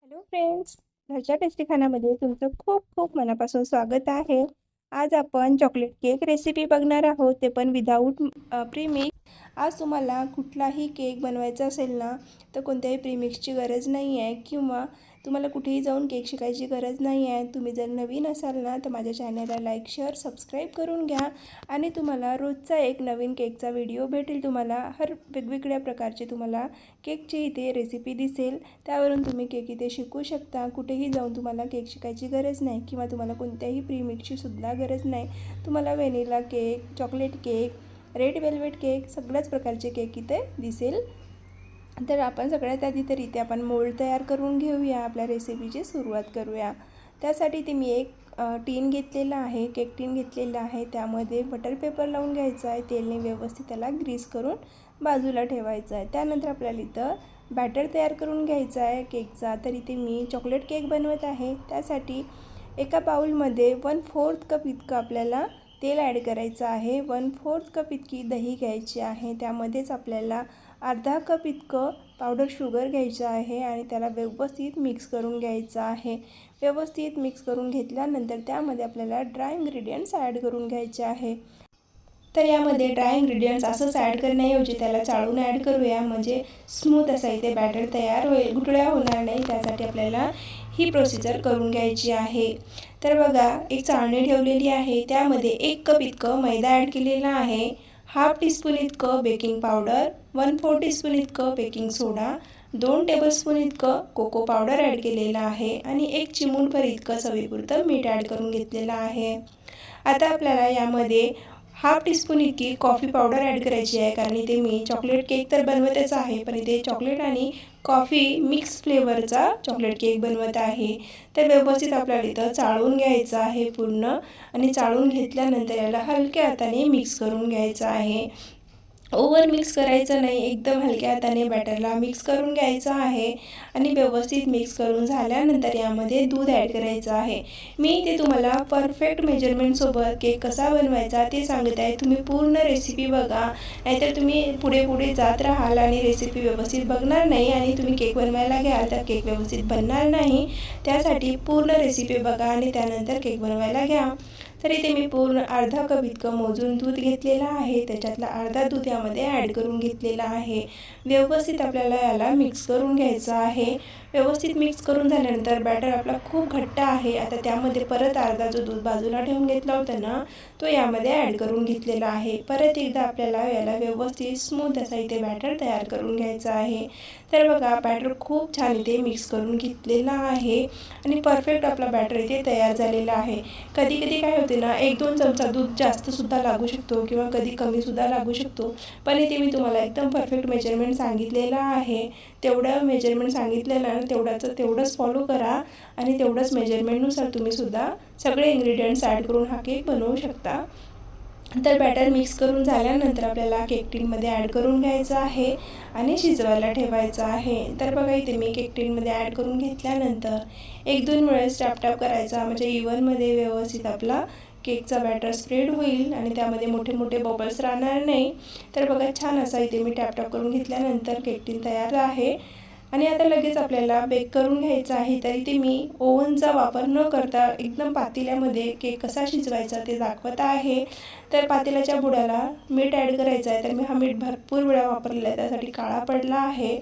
Hello friends, घरच्या tasty खाण्यामध्ये तुमचं खूप खूप मनापासून स्वागत आहे। आज आपण चॉकलेट केक रेसिपी बघणार आहोत, ते पण विदाऊट प्रीमिक्स। आज तुम्हाला कुठलाही केक बनवायचा असेल ना, तर कोणत्याही प्रीमिक्सची गरज नाही आहे किंवा तुम्हाला कुठेही जाऊन केक शिकायची गरज नाही आहे। तुम्ही जर नवीन असाल ना, तर माझ्या चॅनलला लाईक शेअर सबस्क्राईब करून घ्या आणि तुम्हाला रोजचा एक नवीन केकचा व्हिडिओ भेटेल। तुम्हाला हर वेगवेगळ्या प्रकारचे तुम्हाला केकची इथे रेसिपी दिसेल, त्यावरून तुम्ही केक इथे शिकू शकता। कुठेही जाऊन तुम्हाला केक शिकायची गरज नाही किंवा तुम्हाला कोणत्याही प्रीमिक्सची सुद्धा गरज नाही। तुम्हाला vanilla cake, chocolate cake, red velvet cake सगळ्याच प्रकारचे केक इथे दिसेल। तर आपण सगळ्यात आधी तर इथे आपण मोल्ड तयार करून घेऊया, आपल्या रेसिपीची सुरुवात करूया। त्यासाठी ते मी एक टीन घेतलेला आहे, केक टीन घेतलेला आहे। त्यामध्ये बटर पेपर लावून घ्यायचा आहे, तेलने व्यवस्थित त्याला ग्रीस करून बाजूला ठेवायचं आहे। त्यानंतर आपल्याला इथं बॅटर तयार करून घ्यायचा आहे केकचा। तर इथे मी चॉकलेट केक बनवत आहे, त्यासाठी एका बाउलमध्ये 1/4 कप इतकं आपल्याला तेल ॲड करायचं आहे। 1/4 कप इतकी दही घ्यायची आहे, त्यामध्येच आपल्याला अर्धा कप इतकं पावडर शुगर घ्यायचं आहे आणि त्याला व्यवस्थित मिक्स करून घ्यायचं आहे। व्यवस्थित मिक्स करून घेतल्यानंतर त्यामध्ये आपल्याला ड्राय इन्ग्रेडियंट्स ॲड करून घ्यायचे आहे। तर यामध्ये ड्राय इन्ग्रेडियंट्स असंच ॲड करण्याऐवजी त्याला चाळून ॲड करूया, म्हणजे स्मूथ असा इथे बॅटर तयार होईल, गुठळ्या होणार नाही। त्यासाठी आपल्याला ही प्रोसिजर करून घ्यायची आहे। तर बघा, एक चाळणी ठेवलेली आहे, त्यामध्ये 1 कप इतकं मैदा ॲड केलेला आहे, हाफ टीस्पून इतकं बेकिंग पावडर, 1/4 टीस्पून इतकं बेकिंग सोडा, 2 टेबलस्पून इतकं कोको पावडर ॲड केलेलं आहे आणि 1 चिमूटभर इतकं चवीपुरतं मीठ ॲड करून घेतलेलं आहे। आता आपल्याला यामध्ये हाफ टीस्पून इतकी कॉफी पावडर ॲड करायची आहे, कारण इथे मी चॉकलेट केक तर बनवतच आहे, पण इथे चॉकलेट आणि कॉफी मिक्स फ्लेवरचा चॉकलेट केक बनवत आहे। तर व्यवस्थित आपल्याला इथं चाळून घ्यायचं आहे पूर्ण, आणि चाळून घेतल्यानंतर याला हलक्या हाताने मिक्स करून घ्यायचं आहे। ओव्हर मिक्स करायचं नाही, एकदम हलक्या हाताने बॅटरला मिक्स करून घ्यायचं आहे। आणि व्यवस्थित मिक्स करून झाल्यानंतर यामध्ये दूध ॲड करायचं आहे। मी ते तुम्हाला परफेक्ट मेजरमेंटसोबत केक कसा बनवायचा ते सांगत आहे, तुम्ही पूर्ण रेसिपी बघा, नाहीतर तुम्ही पुढे पुढे जात राहाल आणि रेसिपी व्यवस्थित बघणार नाही आणि तुम्ही केक बनवायला घ्याल तर केक व्यवस्थित बनणार नाही। त्यासाठी पूर्ण रेसिपी बघा आणि त्यानंतर केक बनवायला घ्या। तर इथे मी पूर्ण अर्धा कप इतकं मोजून दूध घेतलेलं आहे, त्याच्यातला अर्धा दूध यामध्ये ॲड करून घेतलेला आहे। व्यवस्थित आपल्याला याला मिक्स करून घ्यायचं आहे। व्यवस्थित मिक्स करून झाल्यानंतर बॅटर आपला खूप घट्ट आहे, आता त्यामध्ये परत अर्धा जो दूध बाजूला ठेवून घेतला होता ना, तो यामध्ये ॲड करून घेतलेला आहे। परत एकदा आपल्याला याला व्यवस्थित स्मूथ असा इथे बॅटर तयार करून घ्यायचा आहे। तर बघा, बॅटर खूप छान इथे मिक्स करून घेतलेला आहे आणि परफेक्ट आपला बॅटर इथे तयार झालेला आहे। कधी कधी काय होते ना, 1-2 चमचा दूध जास्तसुद्धा लागू शकतो किंवा कधी कमीसुद्धा लागू शकतो, पण इथे मी तुम्हाला एकदम परफेक्ट मेजरमेंट सांगितलेलं आहे। तेवढं मेजरमेंट सांगितलेलं आहे तेवढंच फॉलो करा आणि तेवढंच मेजरमेंटनुसार तुम्हीसुद्धा सगळे इन्ग्रेडियंट्स ॲड करून हा केक बनवू शकता। तर बॅटर मिक्स करून झाल्यानंतर आपल्याला केक टीनमध्ये ॲड करून घ्यायचं आहे आणि शिजवायला ठेवायचं आहे। तर बघा, इथे मी केक टीनमध्ये ॲड करून घेतल्यानंतर 1-2 वेळेस टॅप करायचा, म्हणजे इव्हनमध्ये व्यवस्थित आपला केकचा बॅटर स्प्रेड होईल आणि त्यामध्ये मोठे मोठे बबल्स राहणार नाही। तर बघा, छान असा इथे मी टॅप करून घेतल्यानंतर केक टीन तयार आहे आणि आता लगेच आपल्याला बेक करून घ्यायचं आहे। तर इथे मी ओव्हनचा वापर न करता एकदम पातेल्यामध्ये केक कसा शिजवायचा ते दाखवत आहे। तर पातेल्याच्या बुडाला मीठ ॲड करायचं आहे, तर मी हा मीठ भरपूर वेळा वापरलेला आहे, त्यासाठी काळा पडला आहे।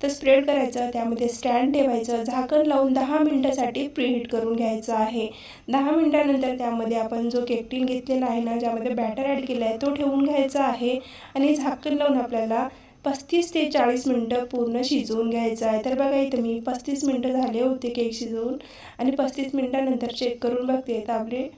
तर स्प्रेड करायचं, त्यामध्ये स्टँड ठेवायचं, झाकण लावून 10 मिनिटासाठी प्रीहीट करून घ्यायचं आहे। 10 मिनिटानंतर त्यामध्ये आपण जो केक टीन घेतलेला आहे ना, ज्यामध्ये बॅटर ॲड केलं आहे, तो ठेवून घ्यायचा आहे आणि झाकण लावून आपल्याला 35 ते 40 मिनिटं पूर्ण शिजवून घ्यायचं आहे। तर बघा, इथे मी 35 मिनिटं झाले होते केक शिजवून आणि 35 मिनिटानंतर चेक करून बघते, तर आपले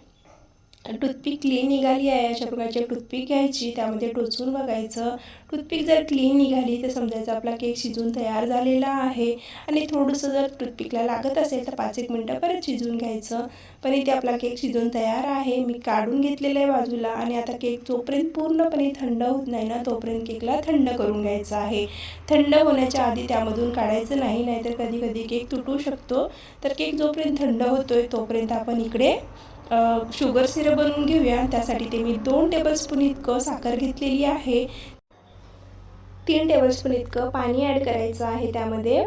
टूथपिक क्लीन निघाली आहे। अशा प्रकारची टूथपिक घ्यायची, त्यामध्ये टोचून बघायचं। टूथपिक जर क्लीन निघाली तर समजायचं आपला केक शिजून तयार झालेला आहे आणि थोडंसं जर टूथपिकला लागत असेल तर 5-1 मिनिटं परत शिजवून घ्यायचं। पण इथे आपला केक शिजून तयार आहे, मी काढून घेतलेलं आहे बाजूला। आणि आता केक जोपर्यंत पूर्णपणे थंड होत नाही ना, तोपर्यंत केकला थंड करून घ्यायचं आहे। थंड होण्याच्या आधी त्यामधून काढायचं नाही, नाहीतर कधी कधी केक तुटू शकतो। तर केक जोपर्यंत थंड होतोय तोपर्यंत आपण इकडे शुगर सिरप बनवून घेऊया। त्यासाठी ते मी 2 टेबलस्पून इतकं साखर घेतलेली आहे, 3 टेबलस्पून इतकं पाणी ॲड करायचं आहे त्यामध्ये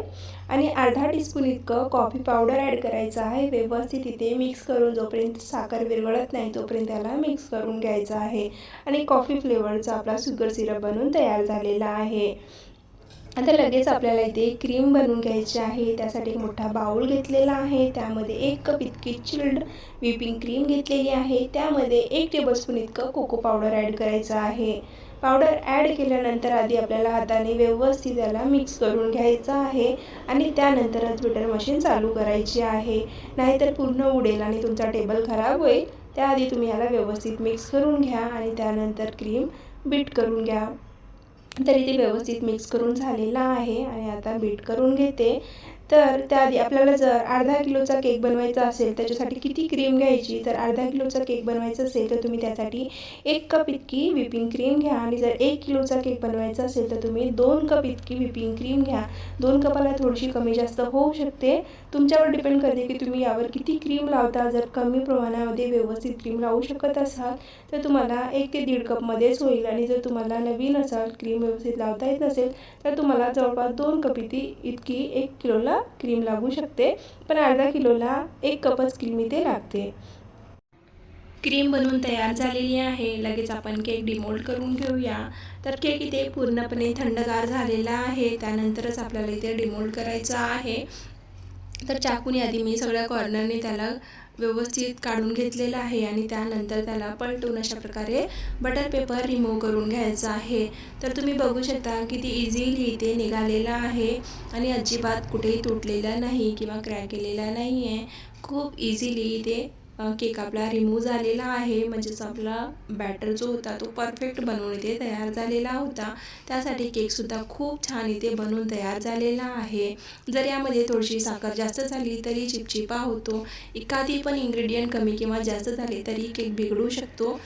आणि अर्धा टीस्पून इतकं कॉफी पावडर ॲड करायचं आहे. व्यवस्थित इथे मिक्स करून जोपर्यंत साखर विरघळत नाही तोपर्यंत त्याला मिक्स करून घ्यायचं आहे. आणि कॉफी फ्लेवरचा आपला शुगर सिरप बनून तयार झालेला आहे. आता लगेच आपल्याला इथे क्रीम बनवून घ्यायची आहे. त्यासाठी एक मोठा बाउल घेतलेला आहे. त्यामध्ये 1 कप इतकी चिल्ड व्हिपिंग क्रीम घेतलेली आहे. त्यामध्ये 1 टेबलस्पून इतकं कोको पावडर ॲड करायचं आहे. पावडर ॲड केल्यानंतर आधी आपल्याला हाताने व्यवस्थित त्याला मिक्स करून घ्यायचं आहे आणि त्यानंतरच बीटर मशीन चालू करायची आहे. नाहीतर पूर्ण उडेल आणि तुमचा टेबल खराब होईल. त्याआधी तुम्ही याला व्यवस्थित मिक्स करून घ्या आणि त्यानंतर क्रीम बीट करून घ्या. तर इथे व्यवस्थित मिक्स करून झालेला आहे आणि आता बीट करून घेते. तर त्याआधी आपल्याला जर अर्धा किलोचा केक बनवायचा असेल त्याच्यासाठी किती क्रीम घ्यायची, तर अर्धा किलोचा केक बनवायचा असेल तर तुम्ही त्यासाठी 1 कप इतकी व्हिपिंग क्रीम घ्या आणि जर 1 किलोचा केक बनवायचा असेल तर तुम्ही 2 कप इतकी व्हिपिंग क्रीम घ्या. 2 कपाला थोडीशी कमी जास्त होऊ शकते, तुमच्यावर डिपेंड करते की तुम्ही यावर किती क्रीम लावता. जर कमी प्रमाणामध्ये व्यवस्थित क्रीम लावू शकत असाल तर तुम्हाला 1 ते 1.5 कपमध्येच होईल आणि जर तुम्हाला नवीन असाल, क्रीम व्यवस्थित लावता येत नसेल तर तुम्हाला जवळपास 2 कप इतकी 1 किलोला क्रीम लागू शकते, पण अर्धा किलोला 1 कपच क्रीम इथे लागते. क्रीम बनवून तयार झालेली आहे. लगेच आपण केक डिमोल्ड करून घेऊया. तर केक इथे पूर्णपणे थंडगार झालेला आहे. त्यानंतरच आपल्याला इथे डिमोल्ड करायचा आहे. तर चाकूने आधी मी सगळ्या कॉर्नरने त्याला व्यवस्थित काढून घेतलेला आहे आणि त्यानंतर त्याला पलटून अशा प्रकारे बटर पेपर रिमूव्ह करून घ्यायचा आहे. तर तुम्ही बघू शकता किती इझिली इथे निघालेला आहे आणि अजिबात कुठेही तुटलेला नाही किंवा क्रॅक केलेला नाही आहे. खूप इझिली इथे केक आपला रिमूव्ह झालेला आहे. म्हणजेच आपला बॅटर जो होता तो परफेक्ट बनवून इथे तयार झालेला होता. त्यासाठी केकसुद्धा खूप छान इथे बनवून तयार झालेला आहे. जर यामध्ये थोडीशी साखर जास्त झाली तरी चिपचिपा होतो. एखादी पण इन्ग्रेडियंट कमी किंवा जास्त झाले तरी केक बिघडू शकतो.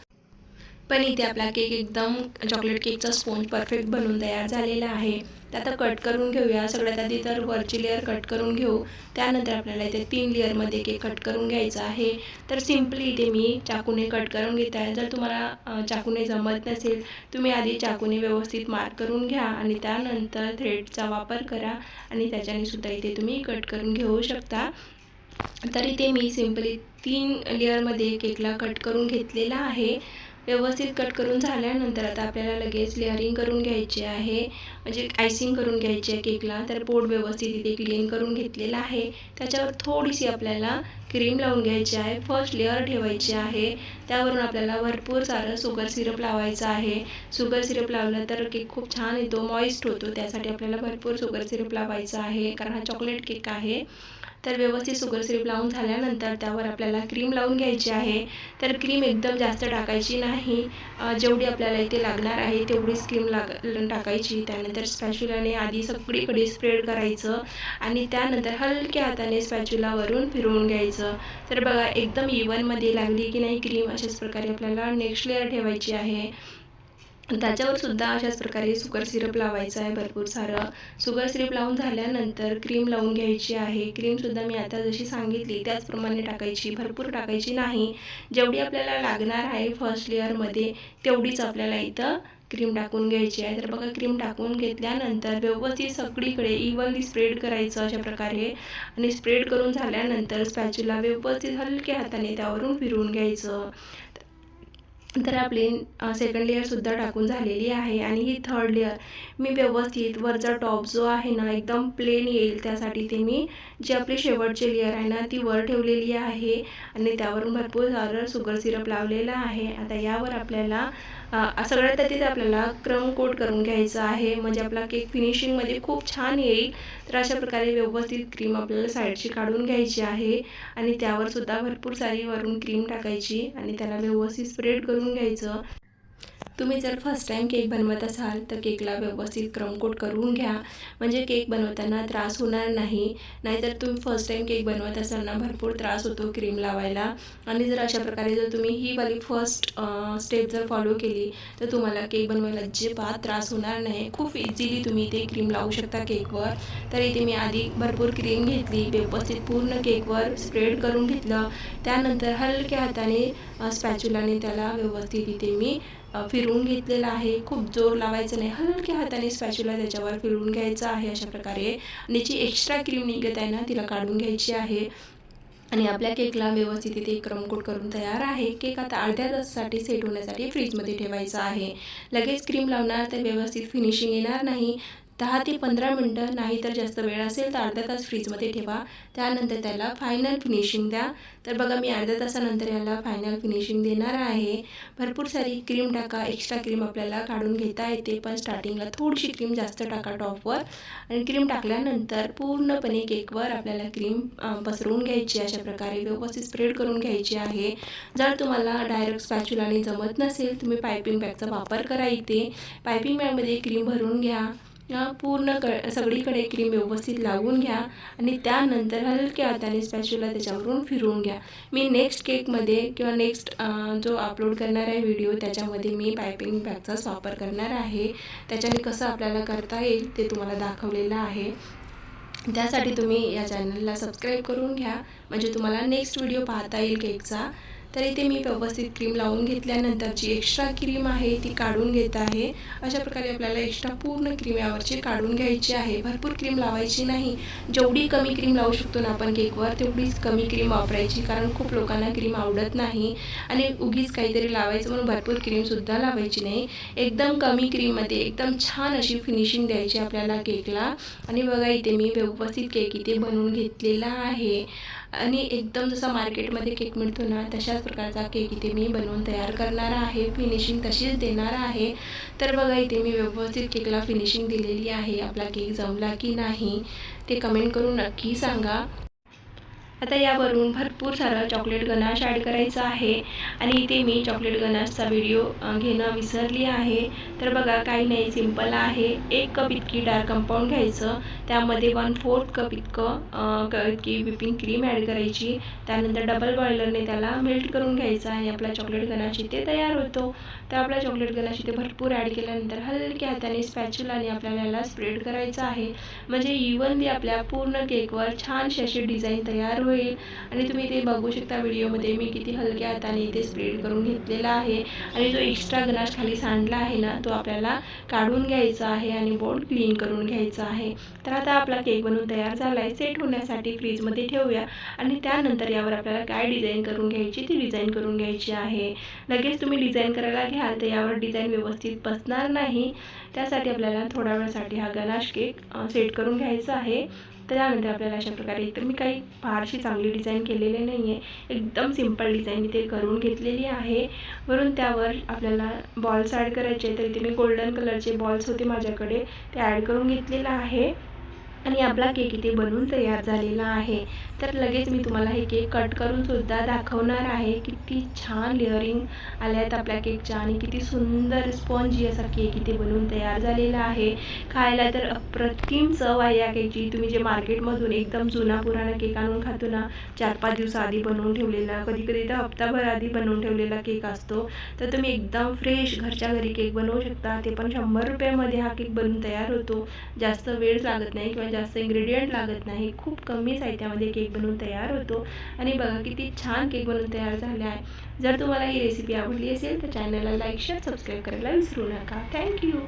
पण इथे आपला केक एकदम चॉकलेट केकचा स्पॉन्ज परफेक्ट बनवून तयार झालेला आहे. तर आता कट करून घेऊया. सगळ्यात आधी तर वरची लेअर कट करून घेऊ. त्यानंतर आपल्याला इथे 3 लेअरमध्ये केक कट करून घ्यायचा आहे. तर सिम्पली इथे मी चाकूने कट करून घेत आहे. जर तुम्हाला चाकूने जमत नसेल तुम्ही आधी चाकूने व्यवस्थित मार्क करून घ्या आणि त्यानंतर थ्रेडचा वापर करा आणि त्याच्याने सुद्धा इथे तुम्ही कट करून घेऊ शकता. तर इथे मी सिम्पली 3 लेअरमध्ये केकला कट करून घेतलेला आहे. व्यवस्थित कट करून झाल्यानंतर आता आपल्याला लगेच लेअरिंग करून घ्यायची आहे, म्हणजे आयसिंग करून घ्यायची आहे केकला. तर बोर्ड व्यवस्थित इथे क्लीन करून घेतलेला आहे. त्याच्यावर थोडीशी आपल्याला क्रीम लावून घ्यायची आहे. फर्स्ट लेअर ठेवायची आहे. त्यावरून आपल्याला भरपूर सारं शुगर सिरप लावायचं आहे. शुगर सिरप लावलं तर केक खूप छान येतो, मॉइस्ट होतो. त्यासाठी आपल्याला भरपूर शुगर सिरप लावायचं आहे कारण हा चॉकलेट केक आहे. तर व्यवस्थित शुगर सिरप लावून झाल्यानंतर त्यावर आपल्याला क्रीम लावून घ्यायची आहे. तर क्रीम एकदम जास्त टाकायची नाही, जेवढी आपल्याला इथे लागणार आहे तेवढीच क्रीम टाकायची. त्यानंतर स्पॅच्युलाने आधी सगळीकडे स्प्रेड करायचं आणि त्यानंतर हलक्या हाताने स्पॅच्युलावरून फिरवून घ्यायचं. तर बघा एकदम इव्हनमध्ये लागली की नाही क्रीम, अशाच प्रकारे आपल्याला नेक्स्ट लेअर ठेवायची आहे. त्याच्यावर सुद्धा अशाच प्रकारे शुगर सिरप लावायचं आहे. भरपूर सारं शुगर सिरप लावून झाल्यानंतर क्रीम लावून घ्यायची आहे. क्रीमसुद्धा मी आता जशी सांगितली त्याचप्रमाणे टाकायची, भरपूर टाकायची नाही. जेवढी आपल्याला लागणार आहे फर्स्ट लेअरमध्ये तेवढीच आपल्याला इथं क्रीम टाकून घ्यायची आहे. तर बघा क्रीम टाकून घेतल्यानंतर व्यवस्थित सगळीकडे इव्हनली स्प्रेड करायचं अशा प्रकारे आणि स्प्रेड करून झाल्यानंतर स्पॅच्युला व्यवस्थित हलक्या हाताने त्यावरून फिरवून घ्यायचं. तर आपली सेकंड लेअरसुद्धा टाकून झालेली आहे आणि ही थर्ड लेअर मी व्यवस्थित वरचा टॉप जो आहे ना एकदम प्लेन येईल त्यासाठी ते मी जी आपली शेवटची लेअर आहे ना ती वर ठेवलेली आहे आणि त्यावरून भरपूर सारं शुगर सिरप लावलेलं आहे. आता यावर आपल्याला सगळ्यात आधी आपल्याला क्रम कोट करून घ्यायचं आहे, म्हणजे आपला केक फिनिशिंगमध्ये खूप छान येईल. तर अशा प्रकारे व्यवस्थित क्रीम आपल्याला साईडची काढून घ्यायची आहे आणि त्यावर सुद्धा भरपूर सारी वरून क्रीम टाकायची आणि त्याला व्यवस्थित स्प्रेड करून घ्यायचं. तुम्ही जर फर्स्ट टाईम केक बनवत असाल तर केकला व्यवस्थित क्रम कोट करून घ्या, म्हणजे केक बनवताना त्रास होणार नाही. नाहीतर तुम्ही फर्स्ट टाईम केक बनवत असाल ना भरपूर त्रास होतो क्रीम लावायला. आणि जर अशा प्रकारे जर तुम्ही ही वाली फर्स्ट स्टेप जर फॉलो केली तर तुम्हाला केक बनवायला अजिबात त्रास होणार नाही. खूप इझिली तुम्ही इथे क्रीम लावू शकता केकवर. तर इथे मी आधी भरपूर क्रीम घेतली, व्यवस्थित पूर्ण केकवर स्प्रेड करून घेतलं. त्यानंतर हलक्या हाताने स्पॅच्युलाने त्याला व्यवस्थित इथे मी फिरवून घेतलेला आहे. खूप जोर लावायचं नाही, हलक्या हाताने स्पॅच्युला त्याच्यावर फिरवून घ्यायचं आहे अशा प्रकारे. आणि जी एक्स्ट्रा क्रीम निघत आहे ना तिला काढून घ्यायची आहे. आणि आपल्या केकला व्यवस्थित इथे क्रमकोट करून तयार आहे. केक आता अर्ध्या तासासाठी सेट होण्यासाठी फ्रीजमध्ये ठेवायचा आहे. लगेच क्रीम लावणार तर व्यवस्थित फिनिशिंग येणार नाही. 10 ते 15 मिनटं, नाही तर जास्त वेळ असेल तर अर्धा तास फ्रीजमध्ये ठेवा. त्यानंतर त्याला फायनल फिनिशिंग द्या. तर बघा मी अर्ध्या तासानंतर याला फायनल फिनिशिंग देणार आहे. भरपूर सारी क्रीम टाका, एक्स्ट्रा क्रीम आपल्याला काढून घेता येते, पण स्टार्टिंगला थोडीशी क्रीम जास्त टाका टॉपवर. आणि क्रीम टाकल्यानंतर पूर्णपणे केकवर आपल्याला क्रीम पसरवून घ्यायची, अशा प्रकारे व्यवस्थित स्प्रेड करून घ्यायची आहे. जर तुम्हाला डायरेक्ट स्पॅच्युलाने जमत नसेल, तुम्ही पायपिंग बॅगचा वापर करा. इथे पायपिंग बॅगमध्ये क्रीम भरून घ्या. पूर्ण सगळीकडे क्रीम व्यवस्थित लावून घ्या आणि त्यानंतर हलक्या हाताने स्पॅच्युला त्याच्यावरून फिरवून घ्या. मी नेक्स्ट केकमध्ये किंवा नेक्स्ट जो अपलोड करणार आहे व्हिडिओ, त्याच्यामध्ये मी पायपिंग बॅगचाच वापर करणार आहे. त्याच्याने कसं आपल्याला करता येईल ते तुम्हाला दाखवलेलं आहे. त्यासाठी तुम्ही या चॅनलला सबस्क्राईब करून घ्या, म्हणजे तुम्हाला नेक्स्ट व्हिडिओ पाहता येईल केकचा. तर इथे मी व्यवस्थित क्रीम लावून घेतल्यानंतर जी एक्स्ट्रा क्रीम आहे ती काढून घेत आहे. अशा प्रकारे आपल्याला एक्स्ट्रा पूर्ण क्रीम यावरची काढून घ्यायची आहे. भरपूर क्रीम लावायची नाही, जेवढी कमी क्रीम लावू शकतो ना आपण केकवर तेवढीच कमी क्रीम वापरायची, कारण खूप लोकांना क्रीम आवडत नाही आणि उगीच काहीतरी लावायचं म्हणून भरपूर क्रीमसुद्धा लावायची नाही. एकदम कमी क्रीममध्ये एकदम छान अशी फिनिशिंग द्यायची आपल्याला केकला. आणि बघा इथे मी व्यवस्थित केक इथे बनवून घेतलेला आहे आणि एकदम जसा मार्केटमध्ये केक मिळतो ना तशाच प्रकारचा केक इथे मी बनवून तयार करणार आहे. फिनिशिंग तशीच देणार आहे. तर बघा इथे मी व्यवस्थित केकला फिनिशिंग दिलेली आहे. आपला केक जमला की नाही ते कमेंट करून नक्की सांगा. आता यावरून भरपूर सारं चॉकलेट गनाश ॲड करायचं आहे आणि इथे मी चॉकलेट गनाशचा व्हिडिओ घेणं विसरली आहे. तर बघा काही नाही, सिंपल आहे. 1 कप इतकी डार्क कंपाऊंड घ्यायचं, त्यामध्ये 1/4 कप इतकी व्हिपिंग क्रीम ॲड करायची. त्यानंतर डबल बॉयलरने त्याला मेल्ट करून घ्यायचा आणि आपला चॉकलेट गनाश इथे तयार होतो. तर आपला चॉकलेट गनाश इथे भरपूर ॲड केल्यानंतर हलक्या हाताने स्पॅच्युलाने आपल्याला याला स्प्रेड करायचं आहे, म्हणजे इव्हनली आपल्या पूर्ण केकवर छानशी अशी डिझाईन तयार होईल. आणि तुम्ही ते बघू शकता व्हिडिओमध्ये मी किती हलक्या हाताने इथे स्प्रेड करून घेतलेला आहे. आणि जो एक्स्ट्रा गनाश खाली सांडला आहे ना तो आपल्याला काढून घ्यायचा आहे आणि बोर्ड क्लीन करून घ्यायचा आहे. तर आता आपला केक बनवून तयार झाला आहे. सेट होण्यासाठी फ्रीजमध्ये ठेवूया आणि त्यानंतर यावर आपल्याला काय डिझाईन करून घ्यायची ती डिझाईन करून घ्यायची आहे. लगेच तुम्ही डिझाईन करायला घ्याल तर यावर डिझाईन व्यवस्थित बसणार नाही. त्यासाठी आपल्याला थोड्या वेळासाठी हा गनाश केक सेट करून घ्यायचा आहे. त्यानंतर आपल्याला अशा प्रकारे, तर मी काही फारशी चांगली डिझाईन केलेली नाही आहे, एकदम सिंपल डिझाईन इथे करून घेतलेली आहे. वरून त्यावर आपल्याला बॉल्स ॲड करायचे. तर इथे मी गोल्डन कलरचे बॉल्स होते माझ्याकडे, ते ॲड करून घेतलेलं आहे आणि आपला केक इथे बनवून तयार झालेला आहे. तर लगेच मी तुम्हाला हे केक कट करून सुद्धा दाखवणार आहे. किती छान लेअरिंग आल्या आहेत आपल्या केकच्या आणि किती सुंदर स्पॉन्जी असा केक इथे बनवून तयार झालेला आहे. खायला तर अप्रतिम चव आहे या केकची. तुम्ही जे मार्केटमधून एकदम जुना पुराणा केक आणून खातो ना, 4-5 दिवस आधी बनवून ठेवलेला, कधी कधी तर हप्ताभर आधी बनवून ठेवलेला केक असतो, तर तुम्ही एकदम फ्रेश घरच्या घरी केक बनवू शकता. ते पण 100 रुपयामध्ये हा केक बनवून तयार होतो. जास्त वेळ लागत नाही किंवा जास्त इन्ग्रेडियंट लागत नाही, खूप कमी साहित्यामध्ये केक बनवून तयार होतो. आणि बघा किती छान केक बनवून तयार झाला आहे. जर तुम्हाला ही रेसिपी आवडली असेल तर चॅनलला लाईक, शेअर, सबस्क्राईब करायला विसरू नका. थँक्यू.